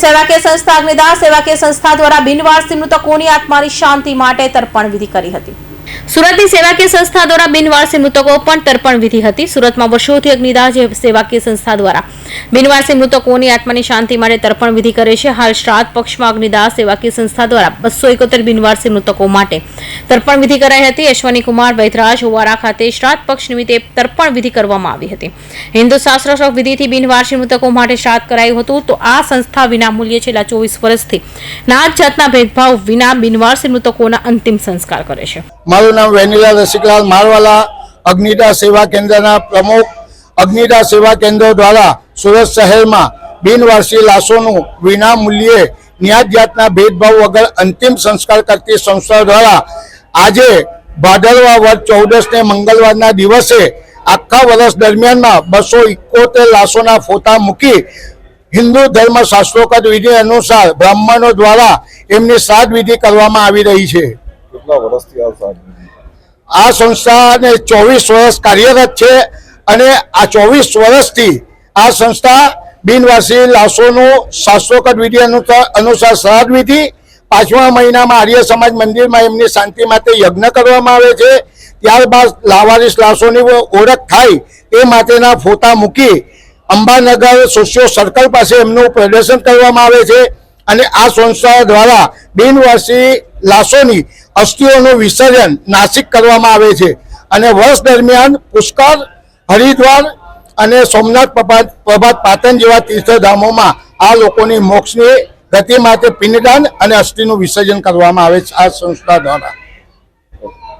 સેવાકીય સંસ્થા અગ્નિદાન સેવાકીય સંસ્થા દ્વારા બિનવારસી મૃતકોની આત્માની શાંતિ માટે તર્પણ વિધિ કરી હતી। સુરતની સેવાકીય સંસ્થા દ્વારા બિનવારસી મૃતકો પણ તર્પણ વિધિ હતી। સુરતમાં વર્ષોથી અગ્નિદાન સેવાકીય સંસ્થા દ્વારા બિનવારસી મૃતકોની આત્માની શાંતિ માટે તર્પણ વિધિ કરે છે। હાલ શ્રાદ્ધ પક્ષમાં અગ્નિદાન સેવાકીય સંસ્થા દ્વારા 271 બિનવારસી મૃતકો માટે તર્પણ વિધિ કરાઈ હતી। અશ્વની કુમાર વૈદરાજ હોવારા ખાતે શ્રાદ્ધ પક્ષ નિમિત્તે તર્પણ વિધિ કરવામાં આવી હતી। હિન્દુ શાસ્ત્રોક્ત વિધિથી બિનવારસી મૃતકો માટે શ્રાદ્ધ કરાયું હતું। તો આ સંસ્થા વિનામૂલ્યે છેલ્લા 24 વર્ષથી નાત જાતના ભેદભાવ વિના બિનવારસી મૃતકોના અંતિમ સંસ્કાર કરે છે। મારું નામ વેનીલા રસિકલાલ મારવાલા, અગ્નિદાન સેવા કેન્દ્રના પ્રમુખ। અગ્નિદાન સેવા કેન્દ્ર દ્વારા સુરત શહેરમાં બિનવારસી લાશોનું વિનામૂલ્યે ન્યાત જાતના ભેદભાવ વગર અંતિમ સંસ્કાર કરતી સંસ્થા દ્વારા આજે ભાદરવા વદ 14ને મંગળવારના દિવસે આખા વર્ષ દરમિયાનમાં 271 લાશોના ફોટા મૂકી હિન્દુ ધર્મ શાસ્ત્રોક્ત વિધિ અનુસાર બ્રાહ્મણો દ્વારા એમની શ્રાદ્ધ વિધિ કરવામાં આવી રહી છે। આ સંસ્થાને 24 વર્ષ કાર્યરત છે અને આ 24 વર્ષથી આ સંસ્થા બિનવારસી લાશોનું શાસ્ત્રોક્ત વિધિ અનુસાર શ્રાદ્ધ વિધિ, 5મા મહિનામાં આર્ય સમાજ મંદિરમાં એમની શાંતિ માટે યજ્ઞ કરવામાં આવે છે। ત્યારબાદ લાવારીસ લાશોની ઓળખ થાય એ માટેના ફોટા મૂકી અંબાનગર સોશિયો સર્કલ પાસે એમનું પ્રદર્શન કરવામાં આવે છે અને આ સંસ્થા દ્વારા બિનવારસી લાશોની અસ્થિઓનું વિસર્જન નાસિક કરવામાં આવે છે અને વર્ષ દરમિયાન પુષ્કર, હરિદ્વાર અને સોમનાથ પ્રભાત પાટણ જેવા તીર્થધામોમાં આ લોકોની મોક્ષની ગતિ માટે પિંડદાન અને અસ્થિનું વિસર્જન કરવામાં આવે છે આ સંસ્થા દ્વારા।